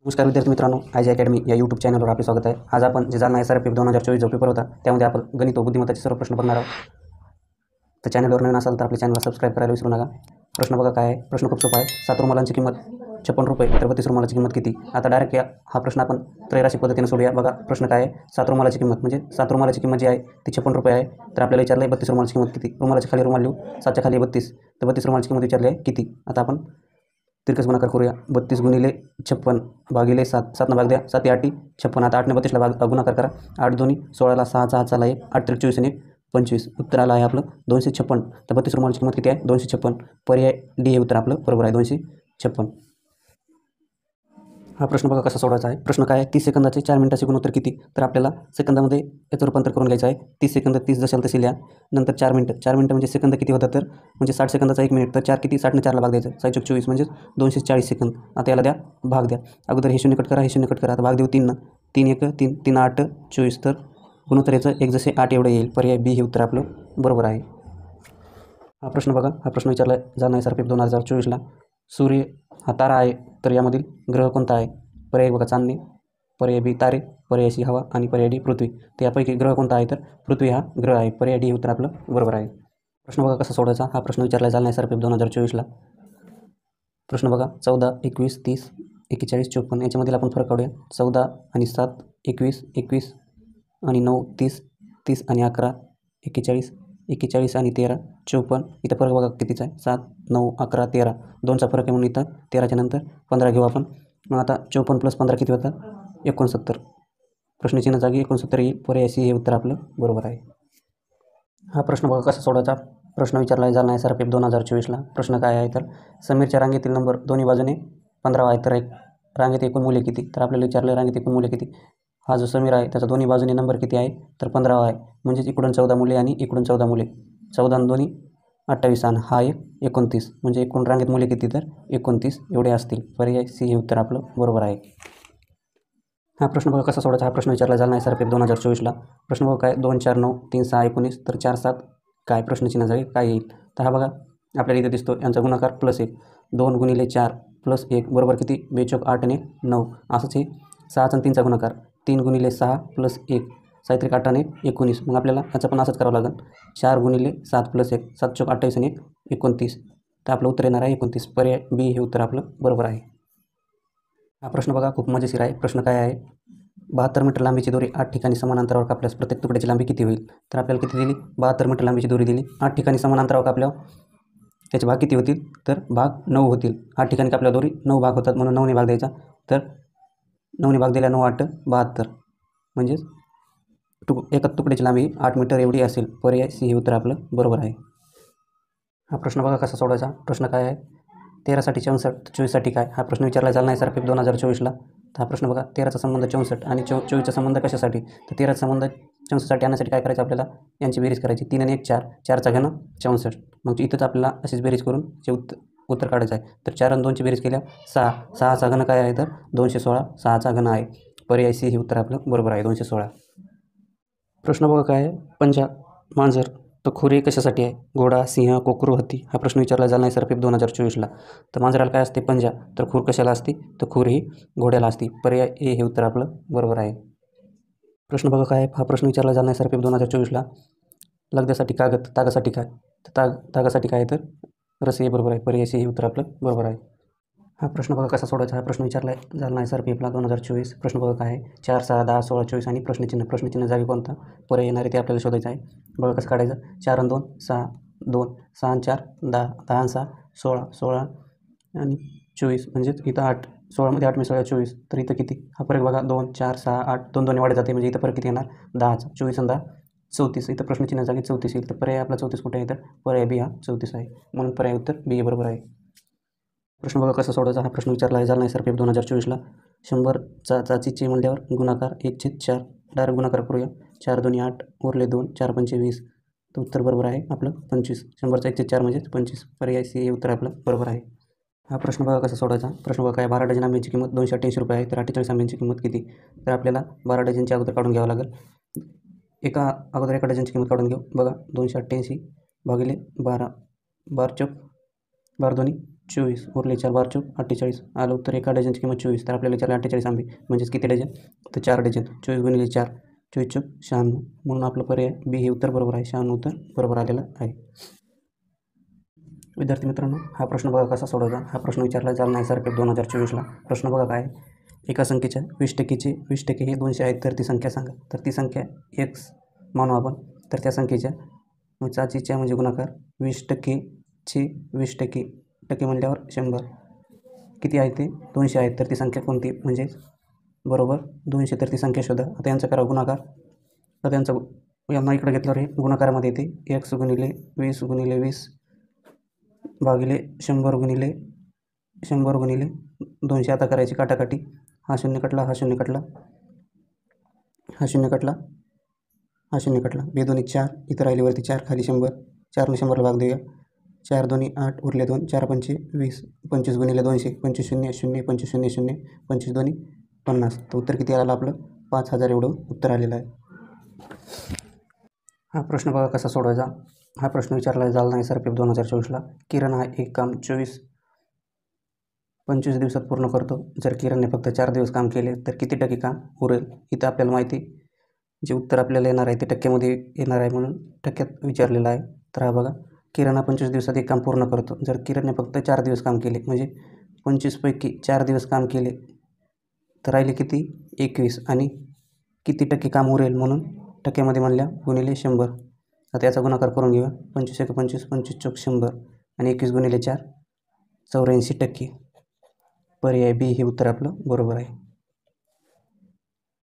नमस्कार विद्यार्थी मित्रांनो, आय जी अकॅडमी या यूट्यूब चॅनलवर आपले स्वागत आहे. आज आपण जे जालना SRPF 2024 जो पेपर होता त्यामध्ये आपण गणित व बुद्धिमत्ताचे सर्व प्रश्न बघणार आहोत. तर चॅनलवर नवीन असाल तर आपल्या चॅनलला सबस्क्राईब करायला विसरू नका. प्रश्न बघा काय आहे. प्रश्न खूप सोपा आहे. 7 रुमालांची किंमत 56 रुपये तर 32 रुमालाची किंमत किती. आता डायरेक्ट हा प्रश्न आपण त्रैराशिक पद्धतीने सोडूया. बघा प्रश्न काय आहे. 7 रुमालाची किंमत म्हणजे 7 रुमालाची किंमत जी आहे ती 56 रुपये आहे. तर आपल्याला विचारलं आहे 32 रुमालाची किंमत किती. रुमालाच्या खाली रुमाल लिहू, 7च्या खाली 32 तर 32 रुमालाची किंमत विचारली आहे किती. आता आपण तिरकस गुणाकार करूया. 32 गुणिले 56 भागिले 7, 7 भाग द्या, 7 8 56. आता 8 32ला गुणाकार करा. 8 2 16ला 6 हाताला 1, 8 24 1 25. उत्तर आलं आहे आपलं 256. तर 32 रुमालाची किंमत किती आहे 256. पर्याय डी हे उत्तर आपलं बरोबर आहे 256. हा प्रश्न बघा कसा सोडवायचा आहे. प्रश्न काय आहे. 30 सेकंदाचे 4 मिनिटाचे गुणोत्तर किती. तर आपल्याला सेकंदामध्ये याचं रूपांतर करून घ्यायचं आहे. 30 सेकंद 30 जशाल तशी लिहा. नंतर 4 मिनिटं 4 मिनिटं म्हणजे सेकंद किती होतात तर म्हणजे 60 सेकंदाचा 1 मिनिट तर 4 किती 60 ने 4ला भाग द्यायचं. 6 24 म्हणजे 240 सेकंद. आता याला द्या भाग द्या. अगोदर हे शून्य कट करा, हे शून्य कट करा. आता भाग देऊ 3 3 1 3 3 8 24 तर गुणोत्तर याचं 1 जसे 8 एवढं येईल. पर्याय बी हे उत्तर आपलं बरोबर आहे. हा प्रश्न बघा. हा प्रश्न विचारला आहे जालना SRPF 2024ला. सूर्य हा तारा आहे तर यामधील ग्रह कोणता आहे. पर्याय बघा चांदणे, पर्याय बी तारे, पर्याय सी हवा आणि पर्याय डी पृथ्वी. तर यापैकी ग्रह कोणता आहे तर पृथ्वी हा ग्रह आहे. पर्याय डी उत्तर आपलं बरोबर आहे. प्रश्न बघा कसा सोडायचा. हा प्रश्न विचारला जालना SRPF 2024ला. प्रश्न बघा 14 21 30 41 54 याच्यामधील आपण फरक काढूया. 14 आणि 7 21 21 आणि 9 30 30 आणि 11 41 41 आणि 13 54. इथं फरक बघा कितीचा आहे 7 9 11 13 2चा फरक आहे म्हणून इथं 13च्या नंतर 15 घेऊ आपण. मग आता 54 + 15 किती होतं 69. प्रश्नचिन्ह जागी 69 येईल. पर्याय सी हे उत्तर आपलं बरोबर आहे. हा प्रश्न बघा कसा सोडायचा. प्रश्न विचारला आहे जालना SRPF 2024ला. प्रश्न काय आहे तर समीरच्या रांगेतील नंबर दोन्ही बाजूने 15 आहे तर रांगेत एकूण मूल्य किती. तर आपल्याला विचारलं रांगेत एकूण मूल्य किती. हा जो समीर आहे त्याचा दोन्ही बाजूने नंबर किती आहे तर 15 आहे. म्हणजेच इकडून 14 मूल्य आणि इकडून 14 मूल्य. 14 आणि दोन्ही 28 आणि हा एक 29 म्हणजे एकूण रांगेत मूल्य किती तर 29 एवढे असतील. पर्याय सी हे उत्तर आपलं बरोबर आहे. हा प्रश्न बघा कसा सोडायचा. हा प्रश्न विचारला जालना SRPF 2024ला. प्रश्न बघा काय 2 4 9 3 6 19 तर 4 7 काय प्रश्नचिन्ह जागी काय येईल. तर हा बघा आपल्याला इथे दिसतो यांचा गुणाकार +1 2 गुणिले 4 + 1 बरोबर किती 2 चौक 8 आणि 9. असंच हे 6 आणि 3चा गुणाकार 3 गुणिले 6 + 1 6 3 8 आणि 19. मग आपल्याला याचं पण असंच करावं लागेल. 4 गुणिले 7 + 1 7 चौक 28 आणि 29 तर आपलं उत्तर येणार आहे 29. पर्याय बी हे उत्तर आपलं बरोबर आहे. हा प्रश्न बघा खूप मजेशीर आहे. प्रश्न काय आहे. 72 मीटर लांबीची दोरी 8 ठिकाणी समान अंतरावर कापल्यास प्रत्येक तुकड्याची लांबी किती होईल. तर आपल्याला किती दिली 72 मीटर लांबीची दोरी दिली. 8 ठिकाणी समान अंतरावर कापल्यावर त्याचे भाग किती होतील तर भाग 9 होतील. 8 ठिकाणी कापल्या दोरी 9 भाग होतात म्हणून 9ने भाग द्यायचा. तर 9ने भाग दिला 9 8 72 म्हणजेच एका तुकड्याची लांबी 8 मीटर एवढी असेल. पर्याय सी हे उत्तर आपलं बरोबर आहे. हा प्रश्न बघा कसा सोडायचा. प्रश्न काय आहे 13 साठी 64 24 साठी काय. हा प्रश्न विचारला जालना SRPF 2024ला. तर हा प्रश्न बघा 13चा संबंध 64 आणि 24चा संबंध कशासाठी. तर 13चा संबंध 64 साठी आणण्यासाठी काय करायचं आपल्याला यांची बेरीज करायची. 3 आणि 1 4 4चा घन 64. मग इथंच आपल्याला अशीच बेरीज करून जे उत्तर काढायचं आहे. तर 4 आणि 2ची बेरीज केल्या 6 6चा घन काय आहे तर 216 6चा घन आहे. पर्याय सी हे उत्तर आपलं बरोबर आहे 216. प्रश्न बघा काय आहे पंजा मांजर तर खुरी कशासाठी आहे. घोडा सिंह कोकरू हत्ती. हा प्रश्न विचारला जालना SRPF 2024ला. तर मांजराला काय असते पंजा तर खूर कशाला असते तर खूर ही घोड्याला असते. पर्याय ए हे उत्तर आपलं बरोबर आहे. प्रश्न बघा काय हा प्रश्न विचारला जालना SRPF 2024ला. लगद्यासाठी कागद तागासाठी काय. तर तागासाठी काय तर रस्सी हे बरोबर आहे. पर्याय सी हे उत्तर आपलं बरोबर आहे. हा प्रश्न बघा कसा सोडायचा. हा प्रश्न विचारला आहे जालना SRPFला 2024. प्रश्न बघा काय आहे 4 6 10 16 24 आणि प्रश्नचिन्ह जागी कोणता पर्याय येणार आहे ते आपल्याला शोधायचं आहे. बघा कसं काढायचं. 4 आणि 2 6 2 6 आणि 4 10 10 आणि 6 16 16 आणि 24 म्हणजेच इथं 8 16मध्ये 8 मिसळल्या 24 तर इथं किती हा फरक बघा 2 4 6 8 2 2 वाढत जाते म्हणजे इथं फरक किती येणार 10चा 24 आणि 10 34. इथं प्रश्नचिन्ह जागी 34 येईल. तर पर्याय आपला 34 कुठे आहे तर पर्याय बी हा 34 आहे. म्हणून पर्याय उत्तर बी बरोबर आहे. प्रश्न बघा कसा सोडायचा. हा प्रश्न विचारला आहे जालना SRPF 2024ला. 100चा चाचीचे मूल्यावर गुणाकार 1/4 डायरेक्ट गुणाकार करूया. 4 2 8 उरले 2 4 5 20 तर उत्तर बरोबर आहे आपलं 25. 100चा 1/4 म्हणजे 25. पर्याय सी हे उत्तर आपलं बरोबर आहे. हा प्रश्न बघा कसा सोडायचा. प्रश्न बघा काय 12 डझन आंब्याची किंमत 288 रुपये आहे तर 48 आंब्यांची किंमत किती. तर आपल्याला 12 डझनची अगोदर काढून घ्यावं लागेल. अगोदर एका डझनची किंमत काढून घेऊ. बघा 288 भागिले 12 12 चौक 12 दोन्ही 24 उरले 4 12 चौक 48 आलं उत्तर. एका डझनची किंमत 24. तर आपल्याला विचारलं 48 आंबे म्हणजेच किती डझन, तर 4 डझन. 24 गुणिले 4 24 चौक 96 म्हणून आपलं पर्याय बी हे उत्तर बरोबर आहे. 96 उत्तर बरोबर आलेलं आहे. विद्यार्थी मित्रांनो, हा प्रश्न बघा कसा सोडवायचा. हा प्रश्न विचारला जालना SRPF 2024ला. प्रश्न बघा काय, एका संख्येच्या 20%चे 20% हे 200 आहेत, तर ती संख्या सांगा. तर ती संख्या x मानू आपण. तर त्या संख्येच्या चाचीच्या म्हणजे गुणाकार 20%चे 20% टक्के म्हणल्यावर 100 किती आहे ते 200 आहेत, तर ती संख्या कोणती, म्हणजे बरोबर 200. तर ती संख्या शोधा. आता यांचा करा गुणाकार. तर त्यांचा यांना इकडे घेतल्यावर हे गुणाकारामध्ये येते. x गुणिले 20 गुणिले 20 भागिले 100 गुणिले 100 गुणिले 200. आता करायची काटाकाटी. हा शून्य कटला, हा शून्य कटला, हा शून्य कटला, हा शून्य कटला. 2 दोन्ही 4 इथं राहिली वरती 4 खाली 100. 4ने 100ला भाग देऊया. 4 दोन्ही 8 उरले 2 4 पंचे 20 25 गुणिले 200 25 शून्य शून्य 25 शून्य शून्य 25 दोन्ही 50. तर उत्तर किती आलं आपलं 5000 एवढं उत्तर आलेलं आहे. हा प्रश्न बघा कसा सोडवायचा. हा प्रश्न विचारला आहे जालना SRPF 2024ला. किरण हा एक काम 25 दिवसात पूर्ण करतो. जर किरणने फक्त 4 दिवस काम केले तर किती टक्के काम उरेल. इथं आपल्याला माहिती जे उत्तर आपल्याला येणार आहे ते टक्क्यामध्ये येणार आहे, म्हणून टक्क्यात विचारलेलं आहे. तर हा बघा, किरण हा 25 दिवसात एक काम पूर्ण करतो. जर किरणने फक्त 4 दिवस काम केले, म्हणजे 25पैकी 4 दिवस काम केले तर राहिले किती 21, आणि किती टक्के काम उरेल म्हणून टक्क्यामध्ये म्हणल्या गुणिले 100. आता याचा गुणाकार करून घेऊया. 25 एक 25 25 चौक 100 आणि 21 गुणिले 4 84%. पर्याय बी हे उत्तर आपलं बरोबर आहे.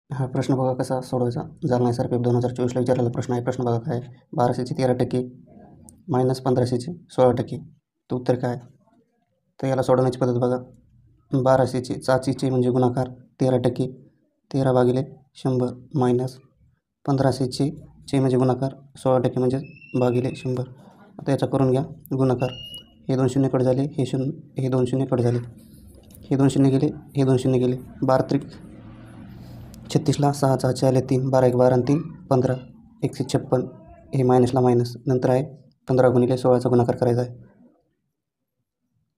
हा प्रश्न बघा कसा सोडवायचा. जालना SRPF 2024ला विचारलेला प्रश्न आहे. प्रश्न बघा काय, 1200चे 13% मायनस 1500चे 16%. तर उत्तर काय. तर याला सोडवण्याची पद्धत बघा. 1200चे चाचीचे म्हणजे गुणाकार 13%, 13 भागिले 100 मायनस 1500चे म्हणजे गुणाकार 16% म्हणजे भागिले 100. आता याचा करून घ्या गुणाकार. हे 2 शून्य कट झाले, हे 2 शून्य कट झाले, हे 2 शून्य गेले, हे 2 शून्य गेले. 12 त्रिक 36ला 6 6 आले 3 12 1 12 आणि 3 15 156. हे मायनसला मायनस. नंतर आहे 15 गुणिले 16चा गुणाकार करायचा आहे.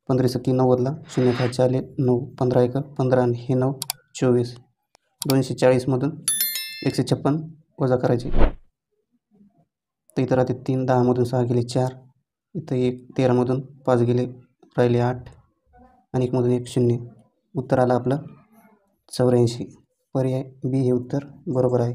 15 सत्ती 90ला 0 5 आले 9 15 1 15 आणि हे 9 24. 240मधून 156 वजा करायचे. तर इथं राहते 3 10मधून 6 गेले 4, इथं 1 13मधून 5 गेले राहिले 8 आणि 1मधून 1 0. उत्तर आलं आपलं 84. पर्याय बी हे उत्तर बरोबर आहे.